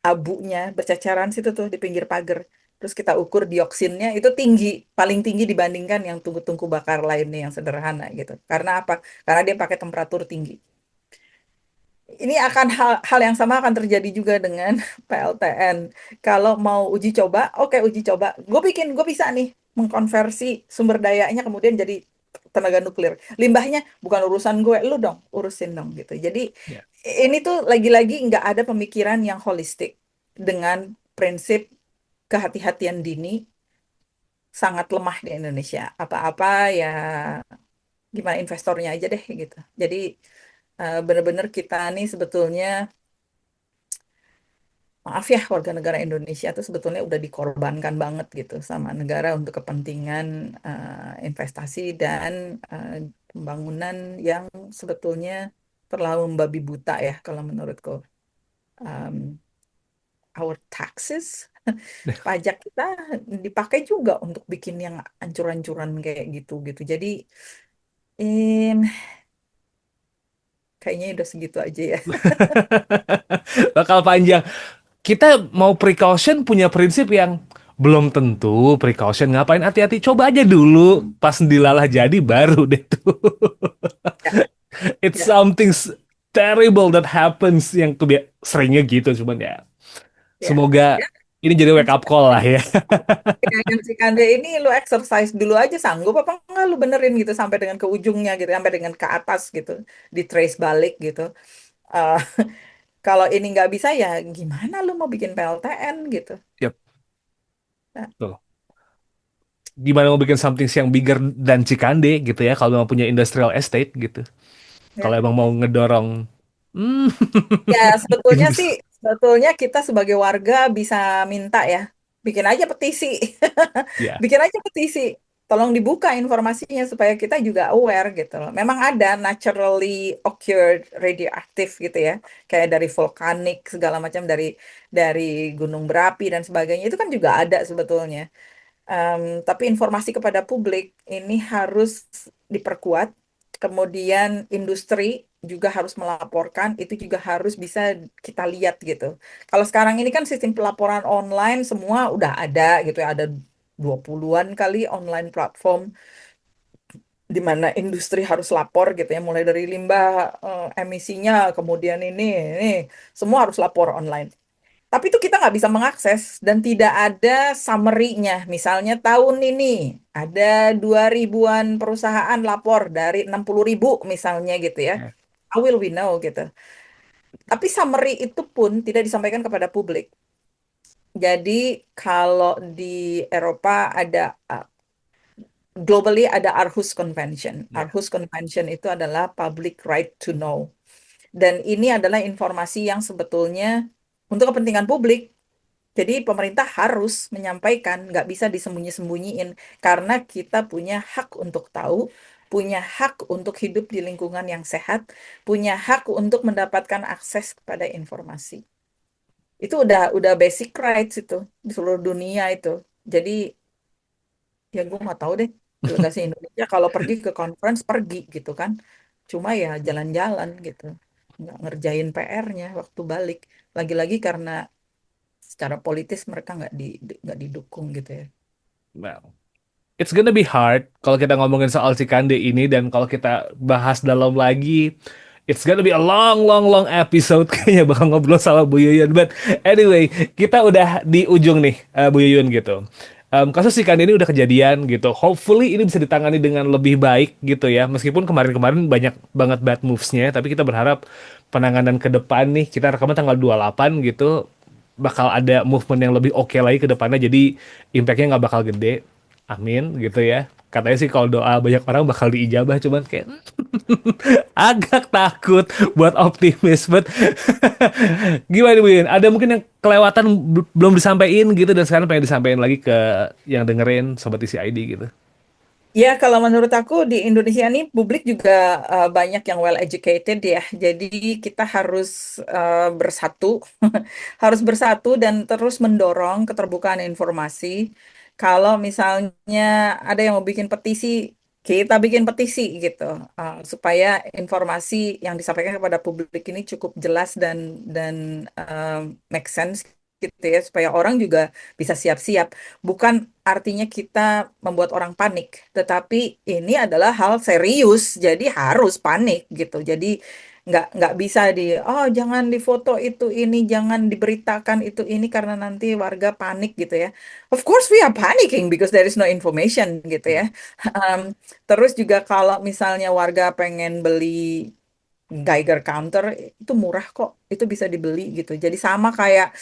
abunya berceceran situ tuh di pinggir pagar. Terus kita ukur dioksinnya itu tinggi, paling tinggi dibandingkan yang tungku-tungku bakar lainnya yang sederhana gitu. Karena apa? Karena dia pakai temperatur tinggi. Ini akan hal yang sama akan terjadi juga dengan PLTN. Kalau mau uji coba, oke uji coba. Gue bisa nih mengkonversi sumber dayanya kemudian jadi tenaga nuklir. Limbahnya bukan urusan gue, lu dong urusin dong gitu. Jadi Ya. ini tuh lagi-lagi nggak ada pemikiran yang holistik dengan prinsip kehati-hatian dini sangat lemah di Indonesia. Apa-apa ya gimana investornya aja deh gitu. Jadi benar-benar kita nih sebetulnya maaf ya warga negara Indonesia tuh sebetulnya udah dikorbankan banget gitu sama negara untuk kepentingan investasi dan eh, pembangunan yang sebetulnya terlalu membabi buta ya kalau menurutku. Um, our taxes, pajak kita dipakai juga untuk bikin yang ancur-ancuran kayak gitu gitu. Jadi em, kayaknya udah segitu aja ya. Bakal panjang. Kita mau precaution punya prinsip yang belum tentu precaution ngapain hati-hati coba aja dulu pas dilalah jadi baru deh tuh. Ya, It's ya, something terrible that happens yang seringnya gitu cuman ya ya. semoga Ya, ini jadi wake up call lah ya. yang si Kande ini lu exercise dulu aja sanggup apa enggak lu benerin gitu sampai dengan ke ujungnya gitu sampai dengan ke atas gitu di trace balik gitu. Eh, Kalau ini nggak bisa ya gimana lu mau bikin PLTN gitu. Yap, Nah, tuh. Gimana mau bikin something yang bigger dan Cikande gitu ya kalau mau punya industrial estate gitu. Kalau ya. emang mau ngedorong hmm, Ya, sebetulnya sih, industri. sebetulnya kita sebagai warga bisa minta ya, bikin aja petisi, Ya, bikin aja petisi, tolong dibuka informasinya supaya kita juga aware gitu loh. Memang ada naturally occurred radioactive gitu ya, kayak dari vulkanik segala macam dari gunung berapi dan sebagainya itu kan juga ada sebetulnya. Tapi informasi kepada publik ini harus diperkuat. Kemudian industri juga harus melaporkan, itu juga harus bisa kita lihat gitu. Kalau sekarang ini kan sistem pelaporan online semua udah ada gitu ya, ada 20-an kali online platform di mana industri harus lapor gitu ya, mulai dari limbah emisinya, kemudian ini semua harus lapor online. Tapi itu kita nggak bisa mengakses dan tidak ada summary-nya. Misalnya tahun ini ada 2.000-an perusahaan lapor dari 60.000 misalnya gitu ya. ya, How will we know gitu. Tapi summary itu pun tidak disampaikan kepada publik. Jadi kalau di Eropa ada globally ada Aarhus Convention. ya. Aarhus Convention itu adalah public right to know. Dan ini adalah informasi yang sebetulnya untuk kepentingan publik. Jadi pemerintah harus menyampaikan, nggak bisa disembunyi-sembunyiin, karena kita punya hak untuk tahu, punya hak untuk hidup di lingkungan yang sehat, punya hak untuk mendapatkan akses kepada informasi. Itu udah basic rights itu di seluruh dunia itu. Jadi ya gue nggak tahu deh, delegasi Indonesia kalau pergi ke conference pergi gitu kan, cuma ya jalan-jalan gitu, nggak ngerjain PR-nya waktu balik. Lagi-lagi karena secara politis mereka nggak didukung gitu ya. Well, it's gonna be hard kalau kita ngomongin soal Cikande ini, dan kalau kita bahas dalam lagi, it's gonna be a long, long, long episode kayaknya bakal ngobrol sama Bu Yuyun. But anyway, kita udah di ujung nih, Bu Yuyun gitu. Kasus Cikande ini udah kejadian gitu. Hopefully ini bisa ditangani dengan lebih baik gitu ya. Meskipun kemarin-kemarin banyak banget bad moves-nya, tapi kita berharap penanganan ke depan nih, kita rekaman tanggal 28 gitu, bakal ada movement yang lebih oke lagi ke depannya. Jadi impact-nya nggak bakal gede. Amin gitu ya. Katanya sih kalau doa banyak orang bakal diijabah, cuman kayak agak takut buat optimis. But gimana Bu Yun? Ada mungkin yang kelewatan belum disampaikan gitu, dan sekarang pengen disampaikan lagi ke yang dengerin Sobat Isi ID gitu. Ya, kalau menurut aku di Indonesia ini publik juga banyak yang well educated ya. Jadi kita harus bersatu, harus bersatu dan terus mendorong keterbukaan informasi. Kalau misalnya ada yang mau bikin petisi, kita bikin petisi gitu, supaya informasi yang disampaikan kepada publik ini cukup jelas dan make sense gitu ya, supaya orang juga bisa siap-siap. Bukan artinya kita membuat orang panik, tetapi ini adalah hal serius, jadi harus panik gitu. Jadi nggak bisa oh jangan difoto itu ini, jangan diberitakan itu ini karena nanti warga panik gitu ya. Of course we are panicking because there is no information gitu ya. Um, Terus juga kalau misalnya warga pengen beli Geiger counter, itu murah kok, itu bisa dibeli gitu. Jadi sama kayak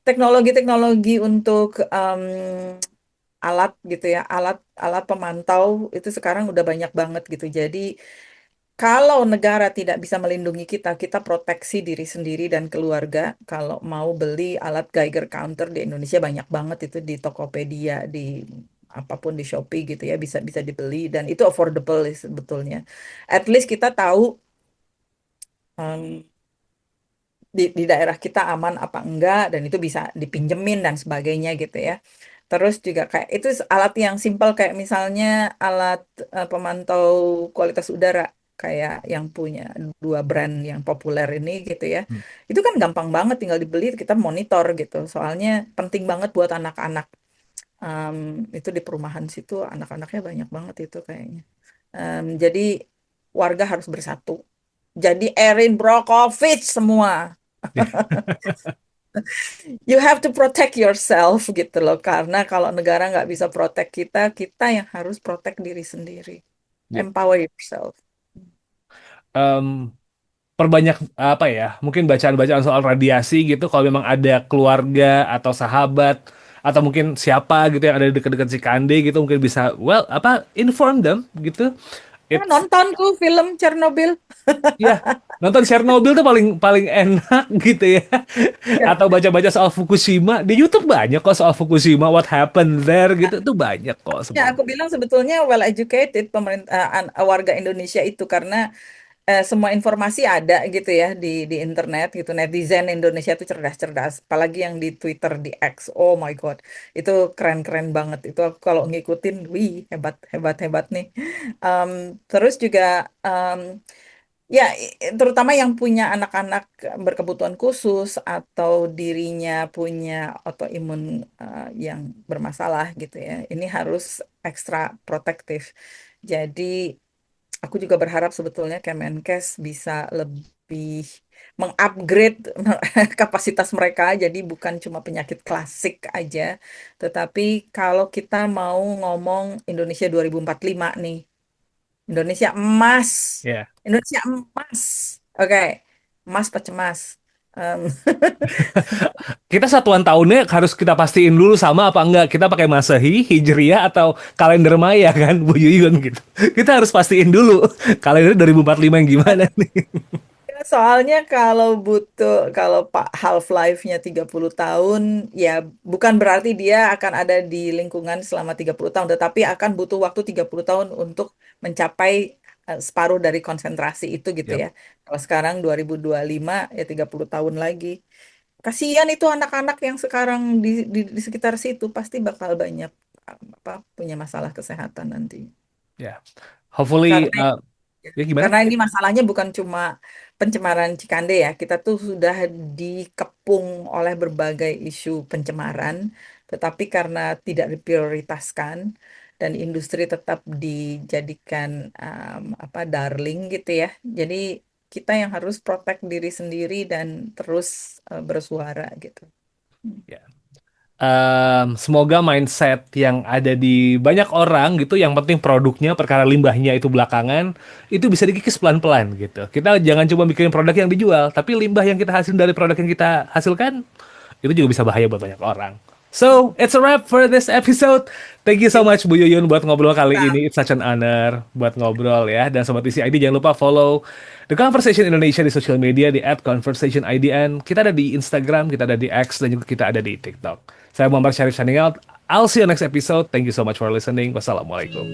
teknologi-teknologi untuk alat gitu ya, alat pemantau itu sekarang udah banyak banget gitu. Jadi kalau negara tidak bisa melindungi kita, kita proteksi diri sendiri dan keluarga. Kalau mau beli alat Geiger counter di Indonesia banyak banget itu di Tokopedia, di apapun di Shopee gitu ya, bisa bisa dibeli dan itu affordable sebetulnya. At least kita tahu um, di daerah kita aman apa enggak dan itu bisa dipinjemin dan sebagainya gitu ya. Terus juga kayak itu alat yang simpel kayak misalnya alat pemantau kualitas udara kayak yang punya dua brand yang populer ini gitu ya. Hmm. Itu kan gampang banget tinggal dibeli kita monitor gitu. Soalnya penting banget buat anak-anak. Em, itu di perumahan situ anak-anaknya banyak banget itu kayaknya. Jadi warga harus bersatu. Jadi Erin Brockovich semua. You have to protect yourself gitu loh. Karena kalau negara nggak bisa protect kita, kita yang harus protect diri sendiri. Ya. Empower yourself. Em, Perbanyak apa ya? Mungkin bacaan-bacaan soal radiasi gitu. Kalau memang ada keluarga atau sahabat atau mungkin siapa gitu yang ada di dekat-dekat si Kande gitu, mungkin bisa inform them gitu. Ya, It's nonton tuh film Chernobyl. Ya, nonton Chernobyl tuh paling paling enak gitu ya. Ya, Atau baca-baca soal Fukushima di YouTube, banyak kok soal Fukushima, what happened there gitu tuh banyak kok ya sebenarnya. aku bilang sebetulnya well educated pemerintah warga Indonesia itu karena semua informasi ada gitu ya di internet gitu. Netizen Indonesia itu cerdas-cerdas, apalagi yang di Twitter di X. Oh my God, itu keren-keren banget. Itu aku kalau ngikutin, wih hebat hebat hebat nih. Em, Terus juga ya terutama yang punya anak-anak berkebutuhan khusus atau dirinya punya autoimun yang bermasalah gitu ya. Ini harus ekstra protektif. Jadi aku juga berharap sebetulnya Kemenkes bisa lebih mengupgrade kapasitas mereka, jadi bukan cuma penyakit klasik aja, tetapi kalau kita mau ngomong Indonesia 2045 nih, Indonesia emas, Ya. Indonesia emas, oke, emas apa cemas? Em, Kita satuan tahunnya harus kita pastiin dulu sama apa enggak. Kita pakai Masehi, Hijriah atau kalender Maya kan, Bu Yuyun gitu. Kita harus pastiin dulu kalender 2045 yang gimana nih. Soalnya kalau Pak half-life-nya 30 tahun, ya bukan berarti dia akan ada di lingkungan selama 30 tahun, tetapi akan butuh waktu 30 tahun untuk mencapai separuh dari konsentrasi itu gitu Yap. ya. Kalau sekarang 2025 ya 30 tahun lagi. Kasihan itu anak-anak yang sekarang di sekitar situ pasti bakal banyak punya masalah kesehatan nanti. Ya, hopefully, Karena ya gimana? Karena ini masalahnya bukan cuma pencemaran Cikande ya, kita tuh sudah dikepung oleh berbagai isu pencemaran, tetapi karena tidak diprioritaskan dan industri tetap dijadikan darling gitu ya. Jadi kita yang harus protect diri sendiri dan terus bersuara gitu. Ya. Semoga mindset yang ada di banyak orang gitu, yang penting produknya, perkara limbahnya itu belakangan, itu bisa dikikis pelan-pelan gitu. Kita jangan cuma bikin produk yang dijual, tapi limbah yang kita hasilkan dari produk yang kita hasilkan, itu juga bisa bahaya buat banyak orang. So, it's a wrap for this episode. Thank you so much Bu Yuyun buat ngobrol kali ini. It's such an honor buat ngobrol ya. Dan Sobat Isi ID jangan lupa follow The Conversation Indonesia di social media di @conversationidn. Kita ada di Instagram, kita ada di X, dan juga kita ada di TikTok. Saya Muhammad Syarif signing out. I'll see you next episode. Thank you so much for listening. Wassalamualaikum.